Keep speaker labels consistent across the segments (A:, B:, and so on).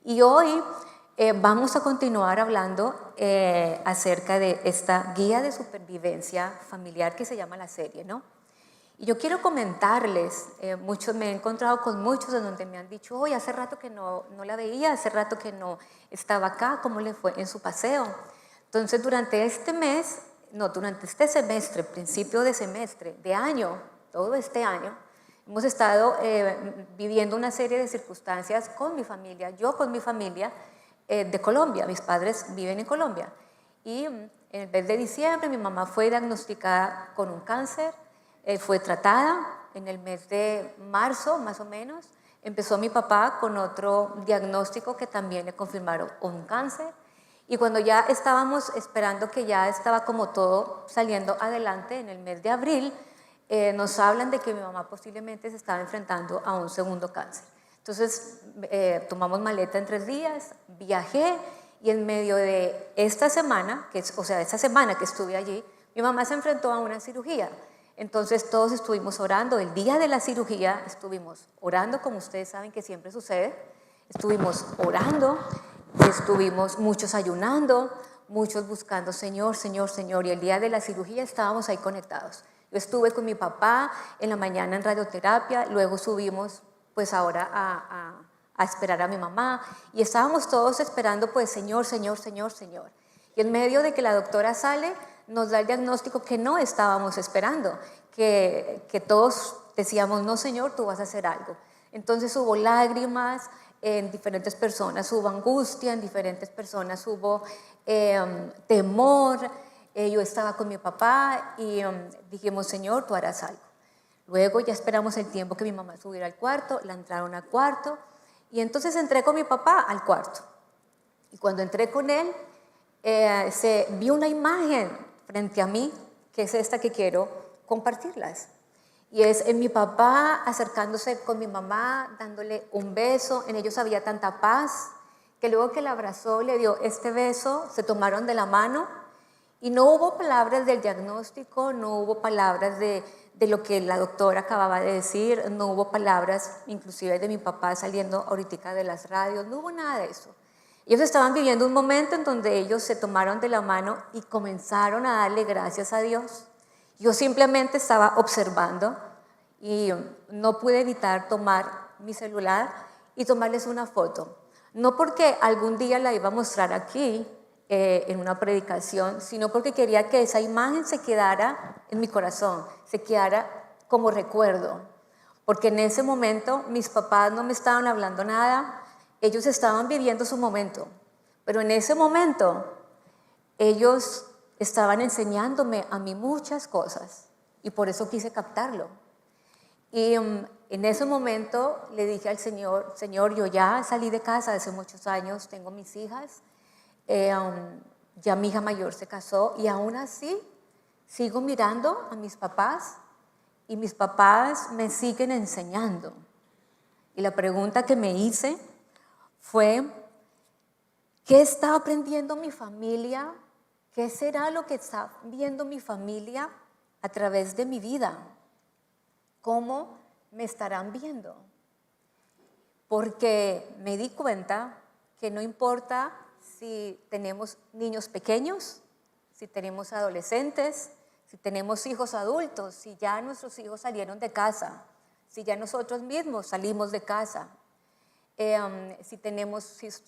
A: Y hoy vamos a continuar hablando acerca de esta guía de supervivencia familiar que se llama la serie, ¿no? Y yo quiero comentarles, me he encontrado con muchos en donde me han dicho, oye, hace rato que no la veía, hace rato que no estaba acá, ¿cómo le fue en su paseo? Entonces, durante este semestre, principio de semestre, de año, todo este año, hemos estado viviendo una serie de circunstancias con mi familia, yo con mi familia de Colombia, mis padres viven en Colombia. Y en el mes de diciembre mi mamá fue diagnosticada con un cáncer, fue tratada. En el mes de marzo, más o menos, empezó mi papá con otro diagnóstico que también le confirmaron un cáncer. Y cuando ya estábamos esperando que ya estaba como todo saliendo adelante, en el mes de abril, nos hablan de que mi mamá posiblemente se estaba enfrentando a un segundo cáncer. Entonces tomamos maleta en 3 días, viajé y en medio de esta semana, esta semana que estuve allí, mi mamá se enfrentó a una cirugía. Entonces todos estuvimos orando. El día de la cirugía estuvimos orando, como ustedes saben que siempre sucede. Estuvimos orando, estuvimos muchos ayunando, muchos buscando Señor, Señor, Señor. Y el día de la cirugía estábamos ahí conectados. Yo estuve con mi papá en la mañana en radioterapia, luego subimos pues ahora a esperar a mi mamá y estábamos todos esperando pues Señor, Señor, Señor, Señor. Y en medio de que la doctora sale, nos da el diagnóstico que no estábamos esperando, que todos decíamos, no Señor, tú vas a hacer algo. Entonces hubo lágrimas en diferentes personas, hubo angustia en diferentes personas, hubo temor. Yo estaba con mi papá y dijimos, Señor, tú harás algo. Luego ya esperamos el tiempo que mi mamá subiera al cuarto, la entraron al cuarto y entonces entré con mi papá al cuarto. Y cuando entré con él, se vio una imagen frente a mí, que es esta que quiero compartirlas. Y es mi papá acercándose con mi mamá, dándole un beso. En ellos había tanta paz que luego que la abrazó, le dio este beso, se tomaron de la mano y no hubo palabras del diagnóstico, no hubo palabras de lo que la doctora acababa de decir, no hubo palabras inclusive de mi papá saliendo ahorita de las radios, no hubo nada de eso. Ellos estaban viviendo un momento en donde ellos se tomaron de la mano y comenzaron a darle gracias a Dios. Yo simplemente estaba observando y no pude evitar tomar mi celular y tomarles una foto. No porque algún día la iba a mostrar aquí en una predicación, sino porque quería que esa imagen se quedara en mi corazón, se quedara como recuerdo. Porque en ese momento mis papás no me estaban hablando nada, ellos estaban viviendo su momento, pero en ese momento ellos estaban enseñándome a mí muchas cosas y por eso quise captarlo. Y en ese momento le dije al Señor, Señor, yo ya salí de casa hace muchos años, tengo mis hijas, ya mi hija mayor se casó y aún así sigo mirando a mis papás y mis papás me siguen enseñando. Y la pregunta que me hice fue, ¿qué está aprendiendo mi familia? ¿Qué será lo que está viendo mi familia a través de mi vida? ¿Cómo me estarán viendo? Porque me di cuenta que no importa si tenemos niños pequeños, si tenemos adolescentes, si tenemos hijos adultos, si ya nuestros hijos salieron de casa, si ya nosotros mismos salimos de casa, si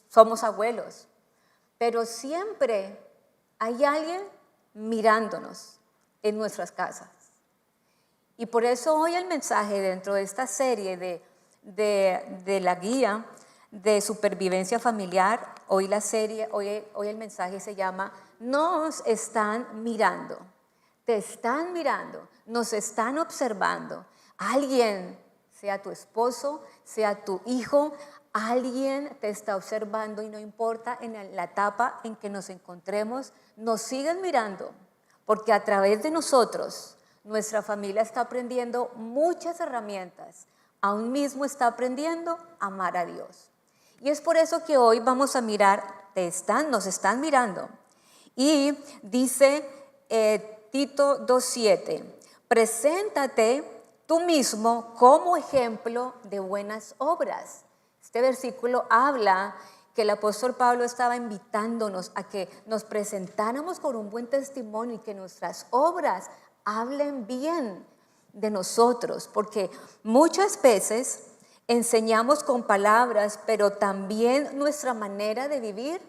A: somos abuelos, pero siempre hay alguien mirándonos en nuestras casas. Y por eso hoy el mensaje dentro de esta serie de la guía de supervivencia familiar, hoy el mensaje se llama Nos están mirando, te están mirando, nos están observando. Alguien, sea tu esposo, sea tu hijo, alguien te está observando y no importa en la etapa en que nos encontremos, nos siguen mirando, porque a través de nosotros, nuestra familia está aprendiendo muchas herramientas, aún mismo está aprendiendo a amar a Dios. Y es por eso que hoy vamos a mirar, nos están mirando. Y dice Tito 2:7, preséntate tú mismo como ejemplo de buenas obras. Este versículo habla que el apóstol Pablo estaba invitándonos a que nos presentáramos con un buen testimonio y que nuestras obras hablen bien de nosotros, porque muchas veces enseñamos con palabras, pero también nuestra manera de vivir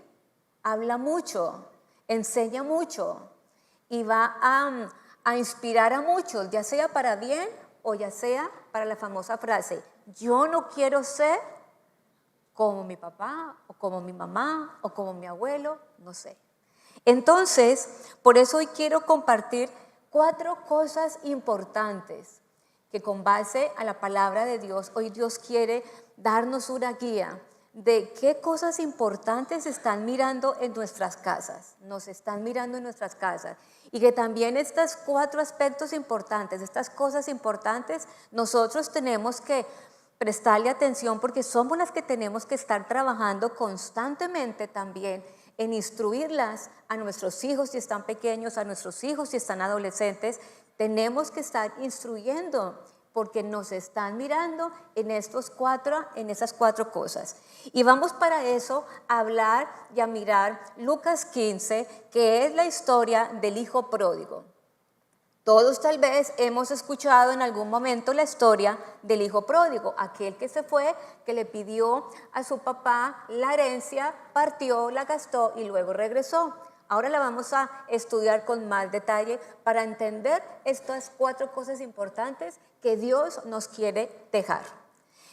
A: habla mucho, enseña mucho y va a inspirar a muchos, ya sea para bien o ya sea para la famosa frase, yo no quiero ser como mi papá o como mi mamá o como mi abuelo, no sé. Entonces, por eso hoy quiero compartir 4 cosas importantes que con base a la palabra de Dios, hoy Dios quiere darnos una guía de qué cosas importantes están mirando en nuestras casas, nos están mirando en nuestras casas. Y que también estos 4 aspectos importantes, estas cosas importantes, nosotros tenemos que prestarle atención porque somos las que tenemos que estar trabajando constantemente también en instruirlas a nuestros hijos si están pequeños, a nuestros hijos si están adolescentes. Tenemos que estar instruyendo porque nos están mirando en esas 4 cosas. Y vamos para eso a hablar y a mirar Lucas 15, que es la historia del hijo pródigo. Todos tal vez hemos escuchado en algún momento la historia del hijo pródigo, aquel que se fue, que le pidió a su papá la herencia, partió, la gastó y luego regresó. Ahora la vamos a estudiar con más detalle para entender estas 4 cosas importantes que Dios nos quiere dejar.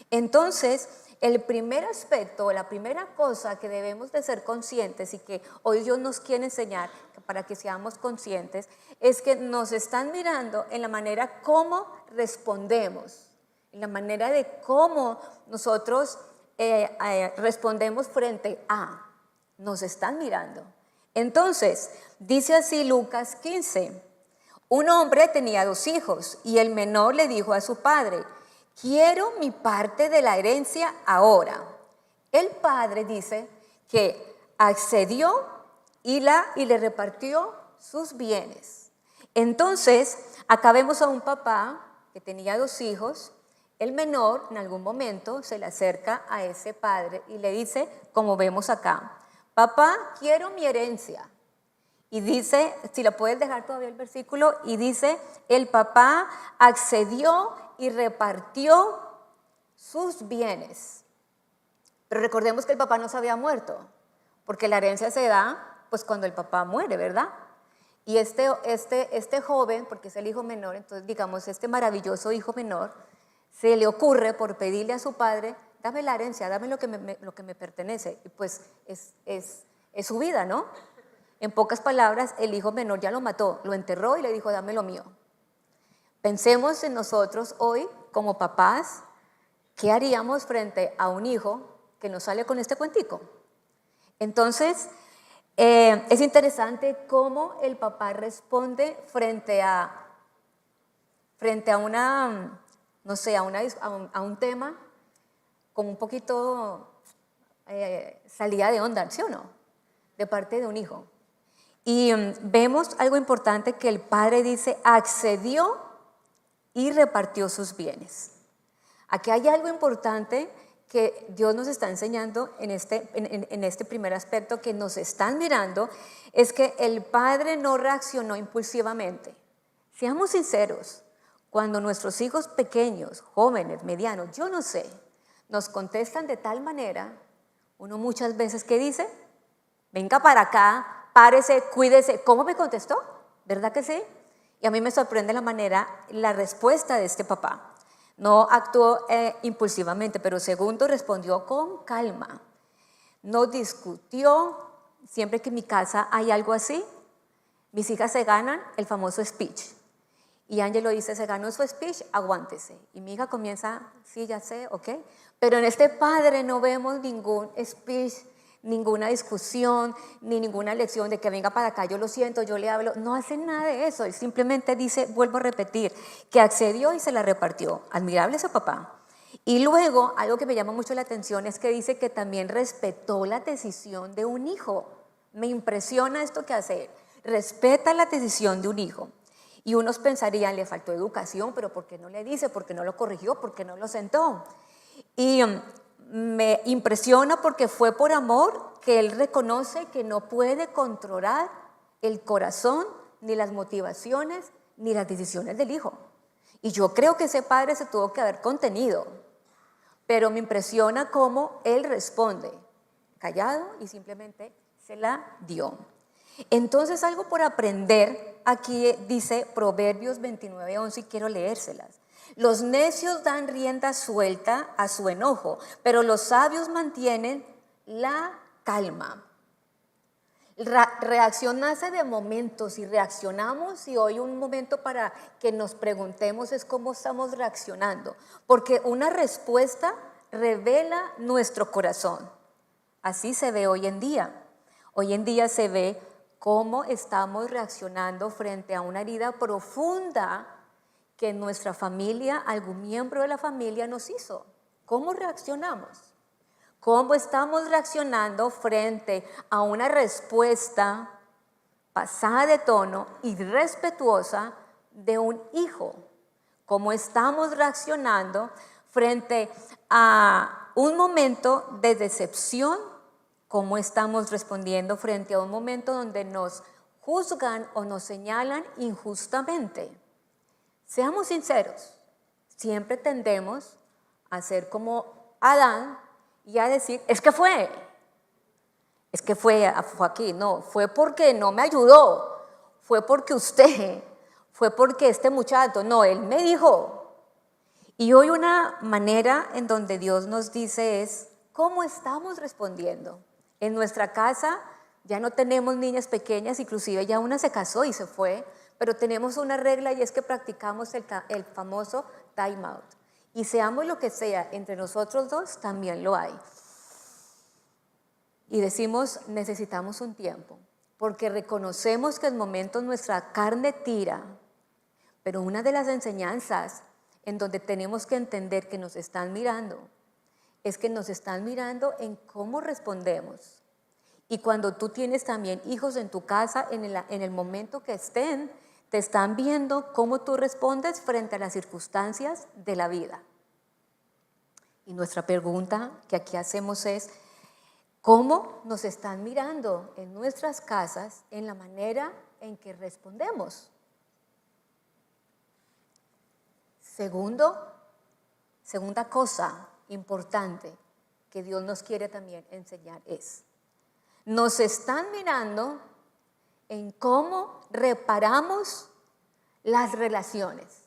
A: Entonces, el primer aspecto, la primera cosa que debemos de ser conscientes y que hoy Dios nos quiere enseñar para que seamos conscientes, es que nos están mirando en la manera como respondemos, en la manera de cómo nosotros respondemos frente a, nos están mirando. Entonces, dice así Lucas 15, un hombre tenía 2 hijos y el menor le dijo a su padre, quiero mi parte de la herencia ahora. El padre dice que accedió y le repartió sus bienes. Entonces, acá vemos a un papá que tenía 2 hijos. El menor en algún momento se le acerca a ese padre y le dice, como vemos acá, papá, quiero mi herencia. Y dice, si lo puedes dejar todavía el versículo, y dice, el papá accedió y repartió sus bienes. Pero recordemos que el papá no se había muerto, porque la herencia se da pues cuando el papá muere, ¿verdad? Y este joven, porque es el hijo menor, entonces digamos, este maravilloso hijo menor, se le ocurre por pedirle a su padre, dame la herencia, dame lo que me pertenece. Y pues es su vida, ¿no? En pocas palabras, el hijo menor ya lo mató, lo enterró y le dijo, dame lo mío. Pensemos en nosotros hoy, como papás, ¿qué haríamos frente a un hijo que nos sale con este cuentico? Entonces, es interesante cómo el papá responde frente a una, no sé, a un tema con un poquito salida de onda, ¿sí o no? De parte de un hijo. Y vemos algo importante que el padre dice, accedió y repartió sus bienes. Aquí hay algo importante que Dios nos está enseñando en este primer aspecto que nos están mirando, es que el padre no reaccionó impulsivamente. Seamos sinceros, cuando nuestros hijos pequeños, jóvenes, medianos, yo no sé, nos contestan de tal manera, uno muchas veces, ¿qué dice? Venga para acá, párese, cuídese. ¿Cómo me contestó? ¿Verdad que sí? Y a mí me sorprende la respuesta de este papá. No actuó impulsivamente, pero segundo, respondió con calma. No discutió. Siempre que en mi casa hay algo así, mis hijas se ganan el famoso speech. Y Ángelo dice, se ganó su speech, aguántese. Y mi hija comienza, sí, ya sé, ok. Pero en este padre no vemos ningún speech, ninguna discusión, ni ninguna lección de que venga para acá, yo lo siento, yo le hablo. No hace nada de eso. Él simplemente dice, vuelvo a repetir, que accedió y se la repartió. Admirable ese papá. Y luego, algo que me llama mucho la atención es que dice que también respetó la decisión de un hijo. Me impresiona esto que hace él. Respeta la decisión de un hijo. Y unos pensarían, le faltó educación, pero ¿por qué no le dice? ¿Por qué no lo corrigió? ¿Por qué no lo sentó? Y me impresiona porque fue por amor que él reconoce que no puede controlar el corazón, ni las motivaciones, ni las decisiones del hijo. Y yo creo que ese padre se tuvo que haber contenido, pero me impresiona cómo él responde, callado, y simplemente se la dio. Entonces, algo por aprender, aquí dice Proverbios 29:11, y quiero leérselas. Los necios dan rienda suelta a su enojo, pero los sabios mantienen la calma. Reacción nace de momentos y reaccionamos, y hoy un momento para que nos preguntemos es cómo estamos reaccionando, porque una respuesta revela nuestro corazón. Así se ve hoy en día. Hoy en día se ve cómo estamos reaccionando frente a una herida profunda que nuestra familia, algún miembro de la familia nos hizo. ¿Cómo reaccionamos? ¿Cómo estamos reaccionando frente a una respuesta pasada de tono, irrespetuosa de un hijo? ¿Cómo estamos reaccionando frente a un momento de decepción? ¿Cómo estamos respondiendo frente a un momento donde nos juzgan o nos señalan injustamente? Seamos sinceros, siempre tendemos a ser como Adán y a decir, es que fue aquí, no, fue porque no me ayudó, fue porque usted, fue porque este muchacho, no, él me dijo. Y hoy una manera en donde Dios nos dice es, ¿cómo estamos respondiendo? En nuestra casa ya no tenemos niñas pequeñas, inclusive ya una se casó y se fue, pero tenemos una regla, y es que practicamos el famoso time out. Y seamos lo que sea, entre nosotros dos también lo hay. Y decimos, necesitamos un tiempo, porque reconocemos que en momentos nuestra carne tira, pero una de las enseñanzas en donde tenemos que entender que nos están mirando, es que nos están mirando en cómo respondemos. Y cuando tú tienes también hijos en tu casa, en el momento que estén, te están viendo cómo tú respondes frente a las circunstancias de la vida. Y nuestra pregunta que aquí hacemos es, ¿cómo nos están mirando en nuestras casas en la manera en que respondemos? Segunda cosa importante que Dios nos quiere también enseñar es, nos están mirando en cómo reparamos las relaciones.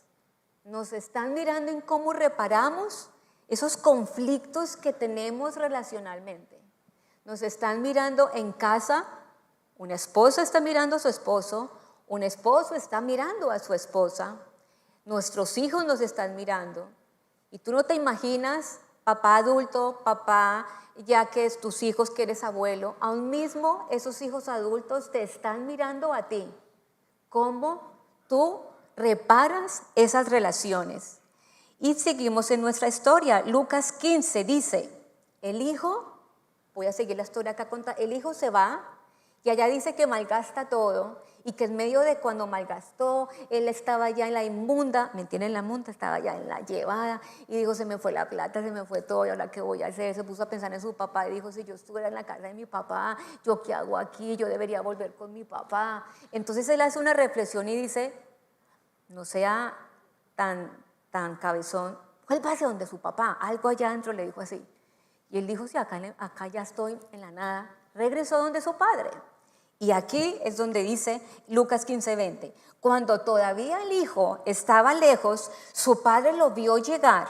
A: Nos están mirando en cómo reparamos esos conflictos que tenemos relacionalmente. Nos están mirando en casa, una esposa está mirando a su esposo, un esposo está mirando a su esposa, nuestros hijos nos están mirando. Y tú no te imaginas, papá adulto, papá, ya que es tus hijos, que eres abuelo, aún mismo esos hijos adultos te están mirando a ti. ¿Cómo tú reparas esas relaciones? Y seguimos en nuestra historia. Lucas 15 dice, el hijo, voy a seguir la historia acá, el hijo se va y allá dice que malgasta todo, y que en medio de cuando malgastó, él estaba ya en la inmunda, ¿me entienden? La inmunda, estaba ya en la llevada, y dijo, se me fue la plata, se me fue todo, ¿y ahora qué voy a hacer? Se puso a pensar en su papá y dijo, si yo estuviera en la casa de mi papá, ¿yo qué hago aquí? Yo debería volver con mi papá. Entonces él hace una reflexión y dice, no sea tan cabezón, vuelva hacia donde su papá, algo allá adentro le dijo así. Y él dijo, sí, acá ya estoy en la nada. Regresó donde su padre. Y aquí es donde dice Lucas 15:20, cuando todavía el hijo estaba lejos, su padre lo vio llegar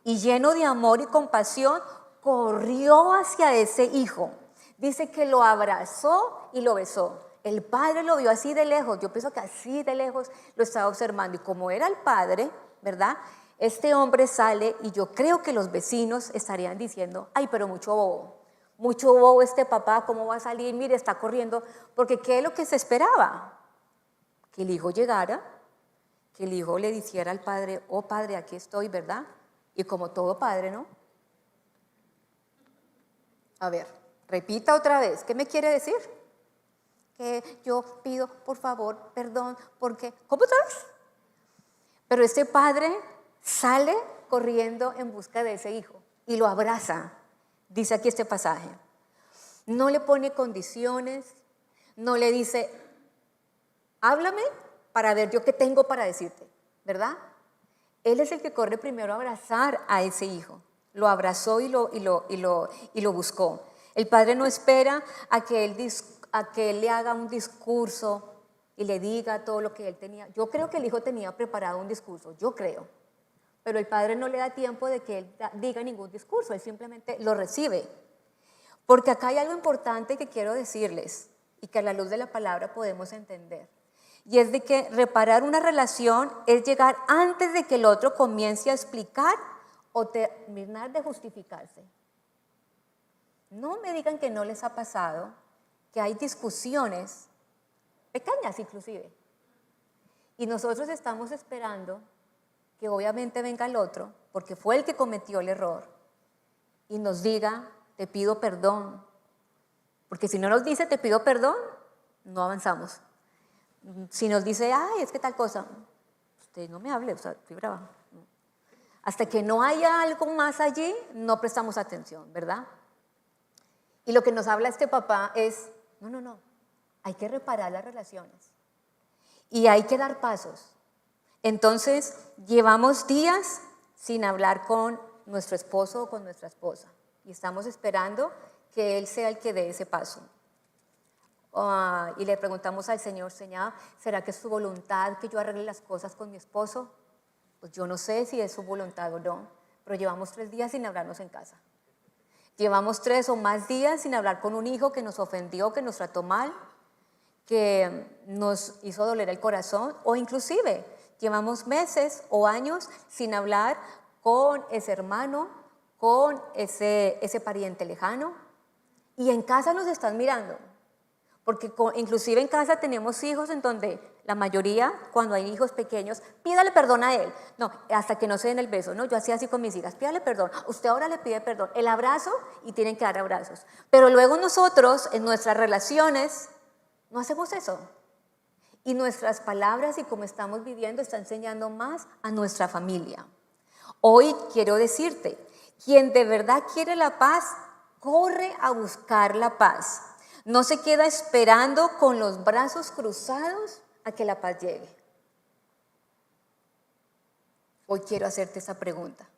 A: y lleno de amor y compasión, corrió hacia ese hijo. Dice que lo abrazó y lo besó. El padre lo vio así de lejos, yo pienso que así de lejos lo estaba observando. Y como era el padre, ¿verdad? Este hombre sale y yo creo que los vecinos estarían diciendo, ay, pero mucho bobo este papá, ¿cómo va a salir? Mire, está corriendo, porque ¿qué es lo que se esperaba? Que el hijo llegara, que el hijo le dijera al padre, oh padre, aquí estoy, ¿verdad? Y como todo padre, ¿no? A ver, repita otra vez, ¿qué me quiere decir? Que yo pido, por favor, perdón, porque, ¿cómo otra vez? Pero este padre sale corriendo en busca de ese hijo y lo abraza. dice aquí este pasaje. No le pone condiciones, no le dice, háblame para ver yo qué tengo para decirte, ¿verdad? Él es el que corre primero a abrazar a ese hijo. Lo abrazó y lo buscó. El padre no espera a que él le haga un discurso y le diga todo lo que él tenía. Yo creo que el hijo tenía preparado un discurso, yo creo. Pero el padre no le da tiempo de que él diga ningún discurso, él simplemente lo recibe. Porque acá hay algo importante que quiero decirles y que a la luz de la palabra podemos entender. Y es de que reparar una relación es llegar antes de que el otro comience a explicar o terminar de justificarse. No me digan que no les ha pasado, que hay discusiones, pequeñas inclusive, y nosotros estamos esperando que obviamente venga el otro, porque fue el que cometió el error, y nos diga, te pido perdón. Porque si no nos dice, te pido perdón, no avanzamos. Si nos dice, ay, es que tal cosa, usted no me hable, o sea, estoy brava. Hasta que no haya algo más allí, no prestamos atención, ¿verdad? Y lo que nos habla este papá es, no, hay que reparar las relaciones. Y hay que dar pasos. Entonces, llevamos días sin hablar con nuestro esposo o con nuestra esposa. Y estamos esperando que Él sea el que dé ese paso. Y le preguntamos al Señor, Señor, ¿será que es tu voluntad que yo arregle las cosas con mi esposo? Pues yo no sé si es su voluntad o no, pero llevamos 3 días sin hablarnos en casa. Llevamos 3 o más días sin hablar con un hijo que nos ofendió, que nos trató mal, que nos hizo doler el corazón, o inclusive llevamos meses o años sin hablar con ese hermano, con ese pariente lejano, y en casa nos están mirando. Porque inclusive en casa tenemos hijos en donde la mayoría, cuando hay hijos pequeños, pídale perdón a él. No, hasta que no se den el beso, ¿no? Yo hacía así con mis hijas, pídale perdón. Usted ahora le pide perdón. El abrazo y tienen que dar abrazos. Pero luego nosotros, en nuestras relaciones, no hacemos eso. Y nuestras palabras y cómo estamos viviendo está enseñando más a nuestra familia. Hoy quiero decirte, quien de verdad quiere la paz, corre a buscar la paz. No se queda esperando con los brazos cruzados a que la paz llegue. Hoy quiero hacerte esa pregunta.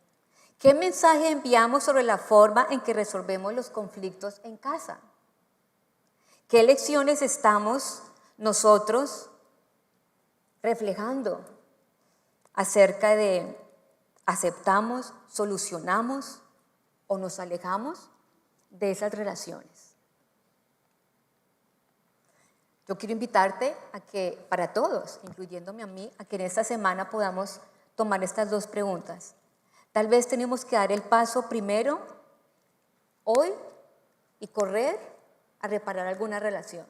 A: ¿Qué mensaje enviamos sobre la forma en que resolvemos los conflictos en casa? ¿Qué lecciones estamos nosotros reflejando acerca de aceptamos, solucionamos o nos alejamos de esas relaciones? Yo quiero invitarte a que, para todos, incluyéndome a mí, a que en esta semana podamos tomar estas 2 preguntas. Tal vez tenemos que dar el paso primero, hoy, y correr a reparar alguna relación.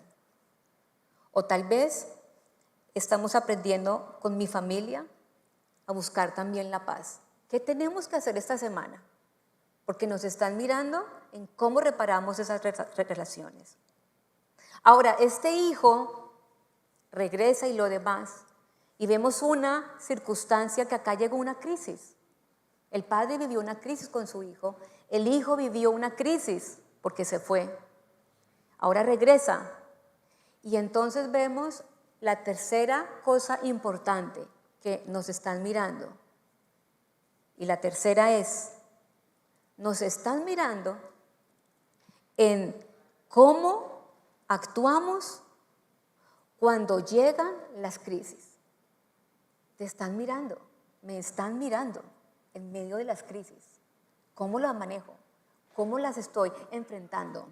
A: O tal vez estamos aprendiendo con mi familia a buscar también la paz. ¿Qué tenemos que hacer esta semana? Porque nos están mirando en cómo reparamos esas relaciones. Ahora, este hijo regresa y lo demás, y vemos una circunstancia que acá llegó una crisis. El padre vivió una crisis con su hijo, el hijo vivió una crisis porque se fue. Ahora regresa, y entonces vemos la tercera cosa importante que nos están mirando. Y la tercera es, nos están mirando en cómo actuamos cuando llegan las crisis. Te están mirando, me están mirando en medio de las crisis. ¿Cómo las manejo? ¿Cómo las estoy enfrentando?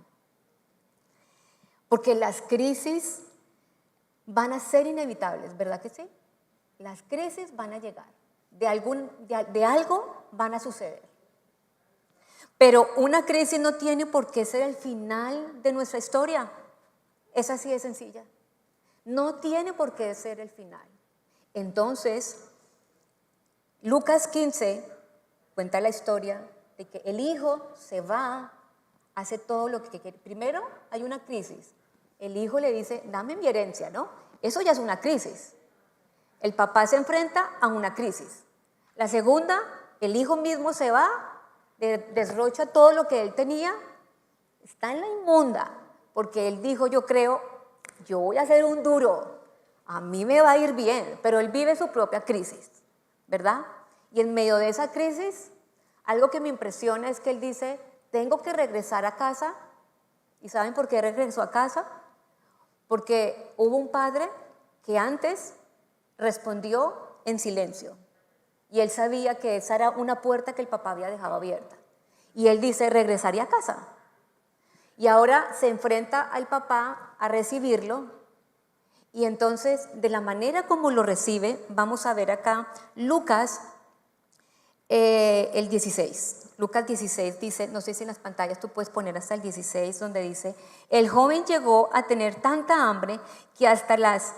A: Porque las crisis van a ser inevitables, ¿verdad que sí? Las crisis van a llegar, de algo van a suceder. Pero una crisis no tiene por qué ser el final de nuestra historia. Es así de sencilla. No tiene por qué ser el final. Entonces, Lucas 15 cuenta la historia de que el hijo se va, hace todo lo que quiere. Primero hay una crisis. El hijo le dice, dame mi herencia, ¿no? Eso ya es una crisis. El papá se enfrenta a una crisis. La segunda, el hijo mismo se va, desrocha todo lo que él tenía, está en la inmunda, porque él dijo, yo creo, yo voy a ser un duro, a mí me va a ir bien, pero él vive su propia crisis, ¿verdad? Y en medio de esa crisis, algo que me impresiona es que él dice, tengo que regresar a casa. ¿Y saben por qué regresó a casa? Porque hubo un padre que antes respondió en silencio. Y él sabía que esa era una puerta que el papá había dejado abierta. Y él dice, regresaría a casa. Y ahora se enfrenta al papá a recibirlo. Y entonces, de la manera como lo recibe, vamos a ver acá Lucas el 16. Lucas 16 dice, no sé si en las pantallas tú puedes poner hasta el 16, donde dice, el joven llegó a tener tanta hambre que hasta las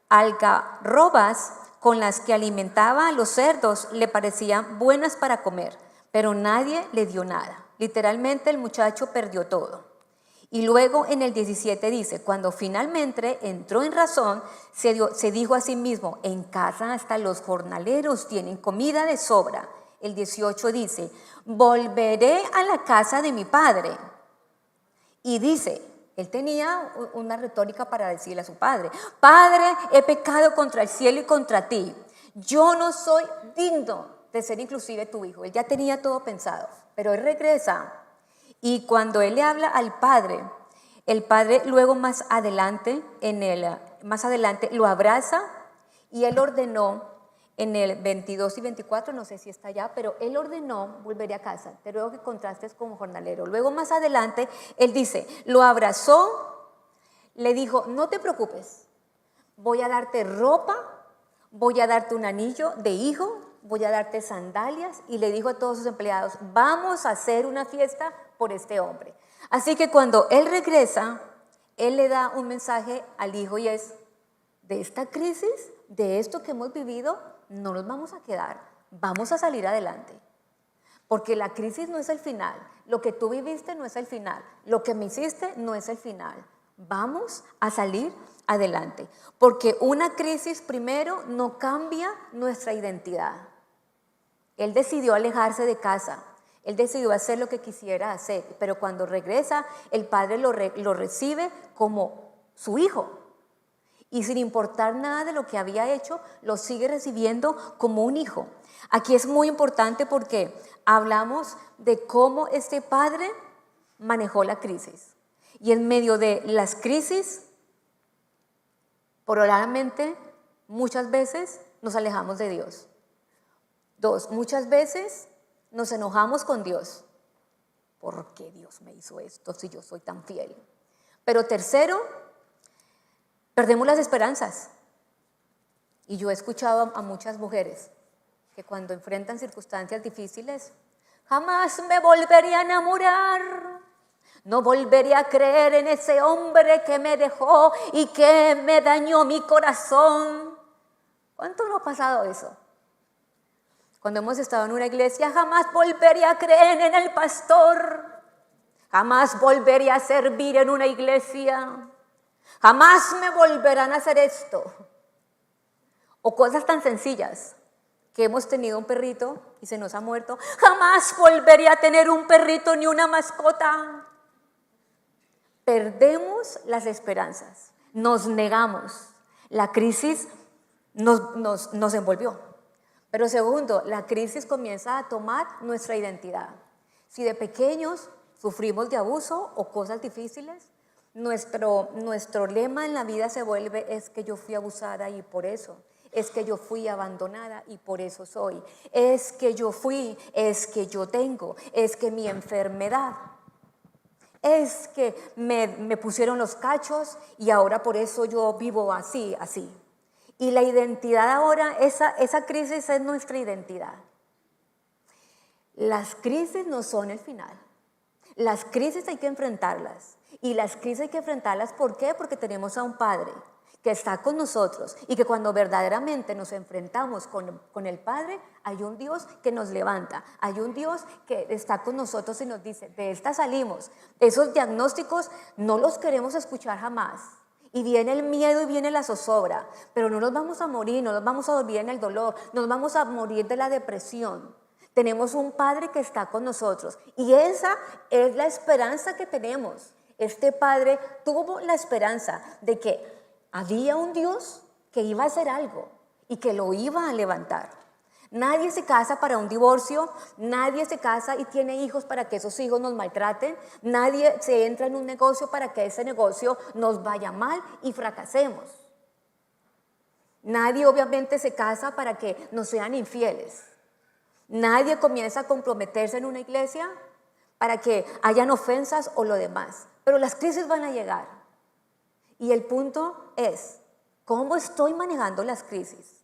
A: algarrobas con las que alimentaba a los cerdos le parecían buenas para comer, pero nadie le dio nada. Literalmente el muchacho perdió todo. Y luego en el 17 dice, cuando finalmente entró en razón, se dijo a sí mismo, en casa hasta los jornaleros tienen comida de sobra. El 18 dice, volveré a la casa de mi padre. Y dice, él tenía una retórica para decirle a su padre, Padre, he pecado contra el cielo y contra ti. Yo no soy digno de ser inclusive tu hijo. Él ya tenía todo pensado, pero él regresa. Y cuando él le habla al padre, el padre luego más adelante lo abraza y él ordenó en el 22 y 24, no sé si está allá, pero él ordenó volver a casa. Te ruego que contrastes como jornalero. Luego más adelante él dice, lo abrazó, le dijo, no te preocupes, voy a darte ropa, voy a darte un anillo de hijo, voy a darte sandalias, y le dijo a todos sus empleados, vamos a hacer una fiesta por este hombre. Así que cuando él regresa, él le da un mensaje al hijo y es, de esta crisis, de esto que hemos vivido, no nos vamos a quedar, vamos a salir adelante. Porque la crisis no es el final, lo que tú viviste no es el final, lo que me hiciste no es el final. Vamos a salir adelante, porque una crisis primero no cambia nuestra identidad. Él decidió alejarse de casa, él decidió hacer lo que quisiera hacer, pero cuando regresa, el padre lo recibe como su hijo. Y sin importar nada de lo que había hecho, lo sigue recibiendo como un hijo. Aquí es muy importante porque hablamos de cómo este padre manejó la crisis. Y en medio de las crisis, probablemente muchas veces nos alejamos de Dios. 2, muchas veces nos enojamos con Dios. ¿Por qué Dios me hizo esto si yo soy tan fiel? Pero tercero, perdemos las esperanzas. Y yo he escuchado a muchas mujeres que cuando enfrentan circunstancias difíciles, jamás me volvería a enamorar, no volvería a creer en ese hombre que me dejó y que me dañó mi corazón. ¿Cuánto no ha pasado eso? Cuando hemos estado en una iglesia, jamás volvería a creer en el pastor, jamás volvería a servir en una iglesia, jamás me volverán a hacer esto. O cosas tan sencillas, que hemos tenido un perrito y se nos ha muerto, jamás volvería a tener un perrito ni una mascota. Perdemos las esperanzas, nos negamos, la crisis nos envolvió. Pero segundo, la crisis comienza a tomar nuestra identidad. Si de pequeños sufrimos de abuso o cosas difíciles, nuestro lema en la vida se vuelve, es que yo fui abusada y por eso. Es que yo fui abandonada y por eso soy. Es que yo fui, es que yo tengo, es que mi enfermedad. Es que me pusieron los cachos y ahora por eso yo vivo así. Y la identidad ahora, esa crisis es nuestra identidad. Las crisis no son el final. Las crisis hay que enfrentarlas. Y las crisis hay que enfrentarlas, ¿por qué? Porque tenemos a un Padre que está con nosotros y que cuando verdaderamente nos enfrentamos con el Padre, hay un Dios que nos levanta, hay un Dios que está con nosotros y nos dice, de esta salimos. Esos diagnósticos no los queremos escuchar jamás. Y viene el miedo y viene la zozobra, pero no nos vamos a morir, no nos vamos a dormir en el dolor, no nos vamos a morir de la depresión. Tenemos un Padre que está con nosotros y esa es la esperanza que tenemos. Este Padre tuvo la esperanza de que había un Dios que iba a hacer algo y que lo iba a levantar. Nadie se casa para un divorcio, nadie se casa y tiene hijos para que esos hijos nos maltraten, nadie se entra en un negocio para que ese negocio nos vaya mal y fracasemos. Nadie obviamente se casa para que nos sean infieles. Nadie comienza a comprometerse en una iglesia para que hayan ofensas o lo demás. Pero las crisis van a llegar. Y el punto es, ¿cómo estoy manejando las crisis?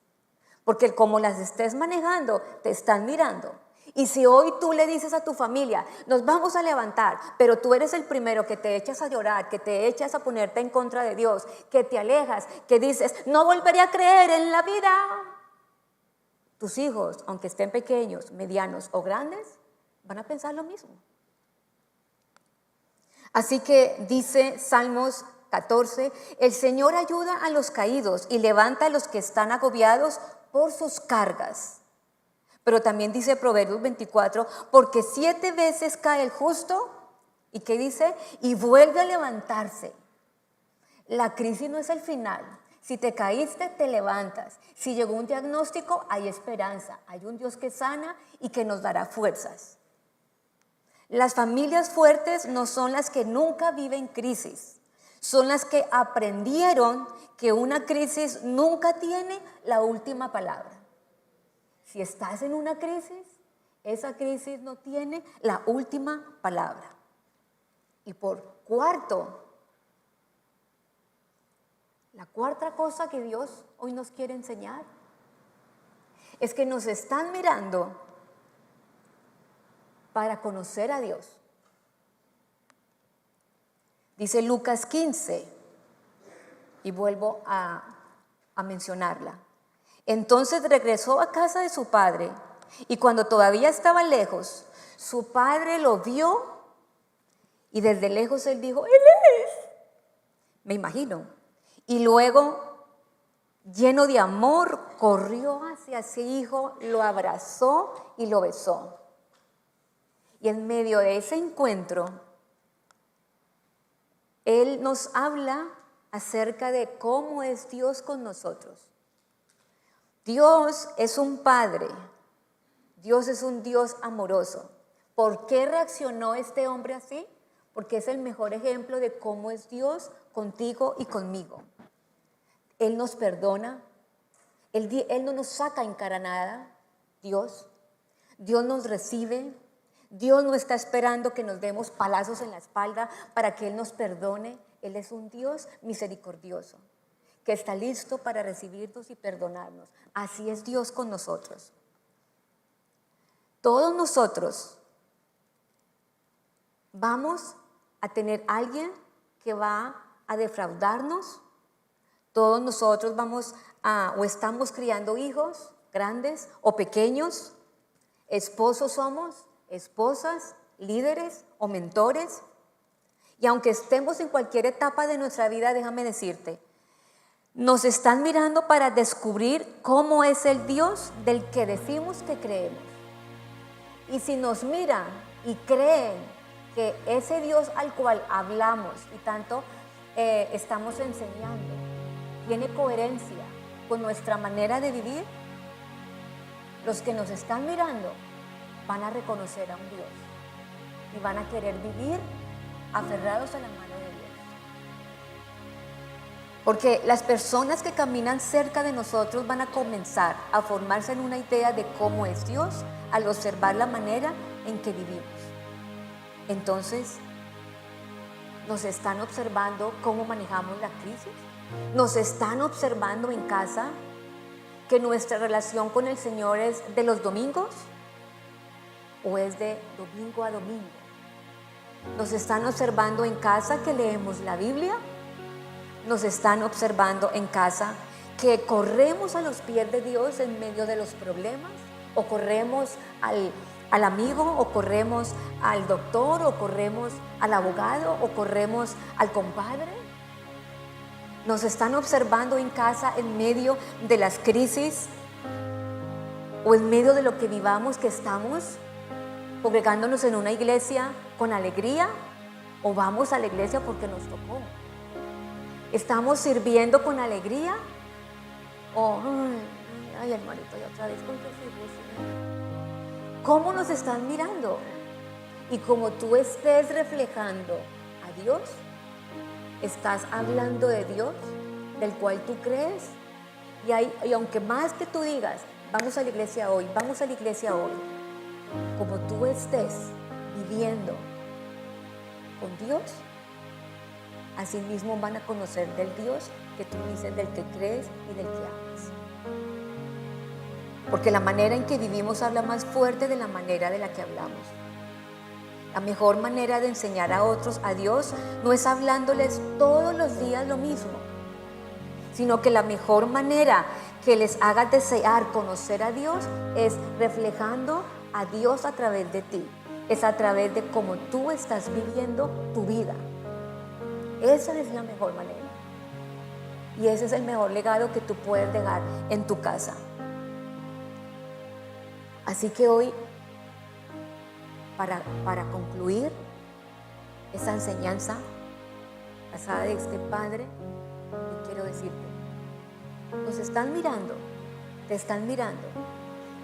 A: Porque como las estés manejando, te están mirando. Y si hoy tú le dices a tu familia, nos vamos a levantar, pero tú eres el primero que te echas a llorar, que te echas a ponerte en contra de Dios, que te alejas, que dices, no volveré a creer en la vida. Tus hijos, aunque estén pequeños, medianos o grandes, van a pensar lo mismo. Así que dice Salmos 14, el Señor ayuda a los caídos y levanta a los que están agobiados por sus cargas. Pero también dice Proverbios 24, porque 7 veces cae el justo, ¿y qué dice? Y vuelve a levantarse. La crisis no es el final. Si te caíste, te levantas. Si llegó un diagnóstico, hay esperanza. Hay un Dios que sana y que nos dará fuerzas. Las familias fuertes no son las que nunca viven crisis. Son las que aprendieron que una crisis nunca tiene la última palabra. Si estás en una crisis, esa crisis no tiene la última palabra. Y por cuarto, la cuarta cosa que Dios hoy nos quiere enseñar es que nos están mirando para conocer a Dios. Dice Lucas 15, y vuelvo a mencionarla. Entonces regresó a casa de su padre, y cuando todavía estaba lejos, su padre lo vio, y desde lejos él dijo, Él es. Me imagino. Y luego, lleno de amor, corrió hacia su hijo, lo abrazó y lo besó. Y en medio de ese encuentro, Él nos habla acerca de cómo es Dios con nosotros. Dios es un Padre, Dios es un Dios amoroso. ¿Por qué reaccionó este hombre así? Porque es el mejor ejemplo de cómo es Dios contigo y conmigo. Él nos perdona, Él no nos saca en cara nada, Dios nos recibe. Dios no está esperando que nos demos palazos en la espalda para que Él nos perdone. Él es un Dios misericordioso, que está listo para recibirnos y perdonarnos. Así es Dios con nosotros. Todos nosotros vamos a tener alguien que va a defraudarnos. Todos nosotros vamos o estamos criando hijos grandes o pequeños. Esposos somos, esposas, líderes o mentores. Y aunque estemos en cualquier etapa de nuestra vida, déjame decirte, nos están mirando para descubrir cómo es el Dios del que decimos que creemos. Y si nos miran y creen que ese Dios al cual hablamos y tanto estamos enseñando tiene coherencia con nuestra manera de vivir, los que nos están mirando van a reconocer a un Dios y van a querer vivir aferrados a la mano de Dios. Porque las personas que caminan cerca de nosotros van a comenzar a formarse en una idea de cómo es Dios al observar la manera en que vivimos. Entonces, nos están observando cómo manejamos la crisis. Nos están observando en casa que nuestra relación con el Señor es de los domingos o es de domingo a domingo. Nos están observando en casa que leemos la Biblia. Nos están observando en casa que corremos a los pies de Dios en medio de los problemas, o corremos al amigo, o corremos al doctor, o corremos al abogado, o corremos al compadre. Nos están observando en casa en medio de las crisis. o en medio de lo que vivamos, que estamos congregándonos en una iglesia con alegría, o vamos a la iglesia porque nos tocó. ¿Estamos sirviendo con alegría? O, ay, hermanito, y otra vez con qué sirvo. ¿Cómo nos están mirando? Y como tú estés reflejando a Dios, estás hablando de Dios, del cual tú crees. Y aunque más que tú digas, vamos a la iglesia hoy, vamos a la iglesia hoy, como tú estés viviendo con Dios, así mismo van a conocer del Dios que tú dices, del que crees y del que amas. Porque la manera en que vivimos habla más fuerte de la manera de la que hablamos. La mejor manera de enseñar a otros a Dios no es hablándoles todos los días lo mismo, sino que la mejor manera que les haga desear conocer a Dios es reflejando a Dios a través de ti. Es a través de cómo tú estás viviendo tu vida. Esa es la mejor manera. Y ese es el mejor legado que tú puedes dejar en tu casa. Así que hoy, para concluir esta enseñanza basada de este Padre, yo quiero decirte, nos están mirando, te están mirando,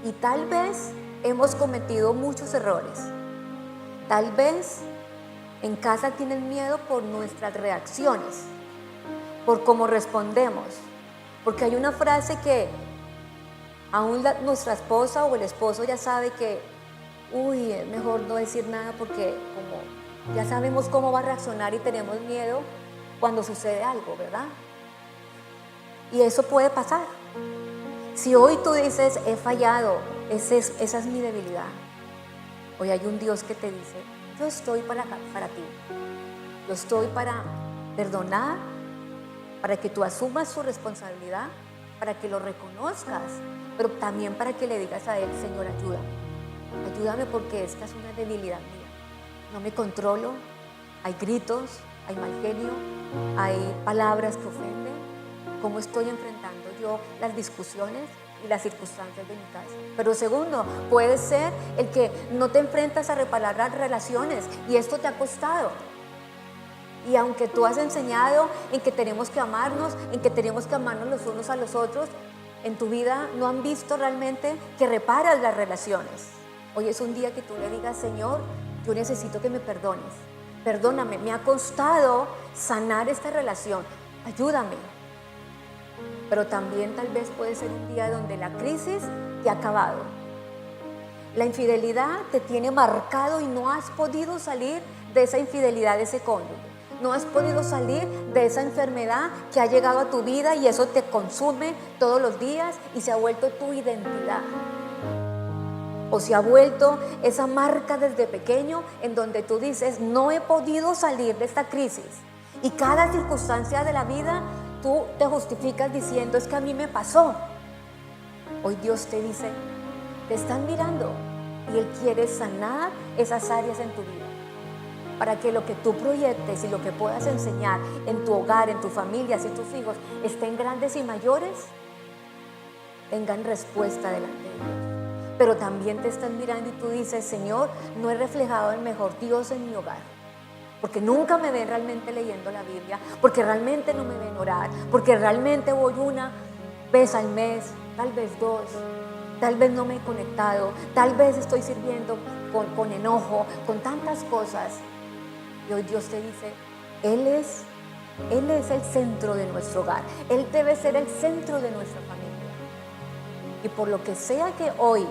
A: y tal vez hemos cometido muchos errores. Tal vez en casa tienen miedo por nuestras reacciones, por cómo respondemos, porque hay una frase que aún nuestra esposa o el esposo ya sabe que es mejor no decir nada porque como ya sabemos cómo va a reaccionar y tenemos miedo cuando sucede algo, ¿verdad? Y eso puede pasar. Si hoy tú dices, he fallado, esa es mi debilidad, hoy hay un Dios que te dice, yo estoy para ti, yo estoy para perdonar, para que tú asumas tu responsabilidad, para que lo reconozcas, pero también para que le digas a Él, Señor, ayúdame porque esta es una debilidad mía, no me controlo, hay gritos, hay mal genio, hay palabras que ofenden. ¿Cómo estoy enfrentando yo las discusiones y las circunstancias de mi casa? Pero segundo, puede ser el que no te enfrentas a reparar las relaciones y esto te ha costado. Y aunque tú has enseñado en que tenemos que amarnos, en que tenemos que amarnos los unos a los otros, en tu vida no han visto realmente que reparas las relaciones. Hoy es un día que tú le digas, Señor, yo necesito que me perdones. Perdóname, me ha costado sanar esta relación. Ayúdame. Pero también tal vez puede ser un día donde la crisis te ha acabado. La infidelidad te tiene marcado y no has podido salir de esa infidelidad de ese cónyuge. No has podido salir de esa enfermedad que ha llegado a tu vida y eso te consume todos los días y se ha vuelto tu identidad. O se ha vuelto esa marca desde pequeño en donde tú dices, no he podido salir de esta crisis. Y cada circunstancia de la vida tú te justificas diciendo, es que a mí me pasó. Hoy Dios te dice, te están mirando y Él quiere sanar esas áreas en tu vida para que lo que tú proyectes y lo que puedas enseñar en tu hogar, en tu familia, si tus hijos estén grandes y mayores, tengan respuesta delante de Dios. Pero también te están mirando y tú dices, Señor, no he reflejado el mejor Dios en mi hogar. Porque nunca me ven realmente leyendo la Biblia, porque realmente no me ven orar, porque realmente voy una vez al mes, tal vez dos, tal vez no me he conectado, tal vez estoy sirviendo con enojo, con tantas cosas. Y hoy Dios te dice, Él es el centro de nuestro hogar, Él debe ser el centro de nuestra familia. Y por lo que sea que hoy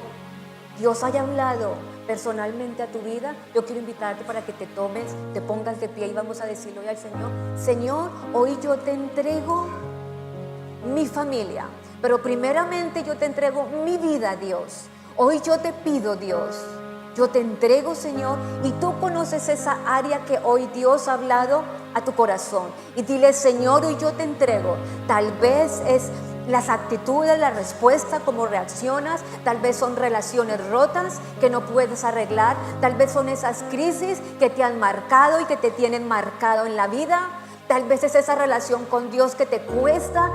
A: Dios haya hablado personalmente a tu vida, yo quiero invitarte para que te pongas de pie y vamos a decirle hoy al Señor, Señor, hoy yo te entrego mi familia, pero primeramente yo te entrego mi vida, Dios. Hoy yo te pido, Dios, yo te entrego, Señor, y tú conoces esa área que hoy Dios ha hablado a tu corazón. Y dile, Señor, hoy yo te entrego. Tal vez es las actitudes, la respuesta, cómo reaccionas, tal vez son relaciones rotas que no puedes arreglar, tal vez son esas crisis que te han marcado y que te tienen marcado en la vida, tal vez es esa relación con Dios que te cuesta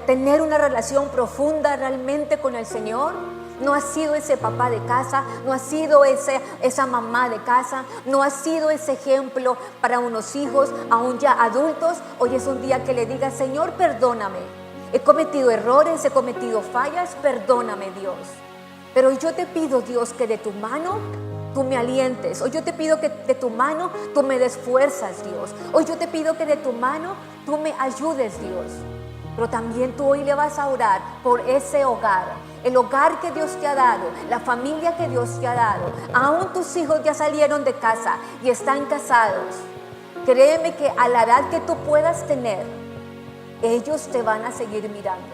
A: tener una relación profunda realmente con el Señor. No has sido ese papá de casa, no has sido esa mamá de casa, no has sido ese ejemplo para unos hijos, aún ya adultos. Hoy es un día que le digas: Señor, perdóname. He cometido errores, he cometido fallas, perdóname, Dios. Pero hoy yo te pido, Dios, que de tu mano tú me alientes. Hoy yo te pido que de tu mano tú me des fuerzas, Dios. Hoy yo te pido que de tu mano tú me ayudes, Dios. Pero también tú hoy le vas a orar por ese hogar, el hogar que Dios te ha dado, la familia que Dios te ha dado. Aún tus hijos ya salieron de casa y están casados. Créeme que a la edad que tú puedas tener, ellos te van a seguir mirando.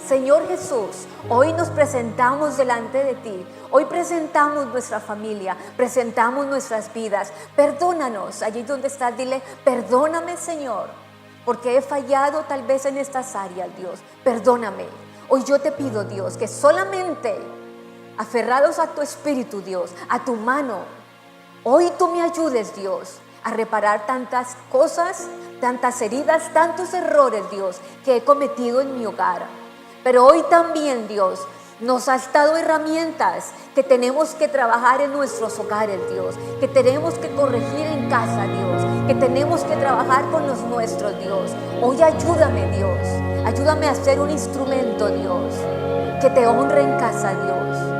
A: Señor Jesús, hoy nos presentamos delante de ti. Hoy presentamos nuestra familia, presentamos nuestras vidas. Perdónanos, allí donde estás, dile: perdóname, Señor, porque he fallado tal vez en estas áreas, Dios. Perdóname. Hoy yo te pido, Dios, que solamente aferrados a tu espíritu, Dios, a tu mano, hoy tú me ayudes, Dios, a reparar tantas cosas, tantas heridas, tantos errores, Dios, que he cometido en mi hogar. Pero hoy también, Dios, nos has dado herramientas que tenemos que trabajar en nuestros hogares, Dios, que tenemos que corregir en casa, Dios, que tenemos que trabajar con los nuestros, Dios. Hoy ayúdame, Dios, ayúdame a ser un instrumento, Dios, que te honre en casa, Dios.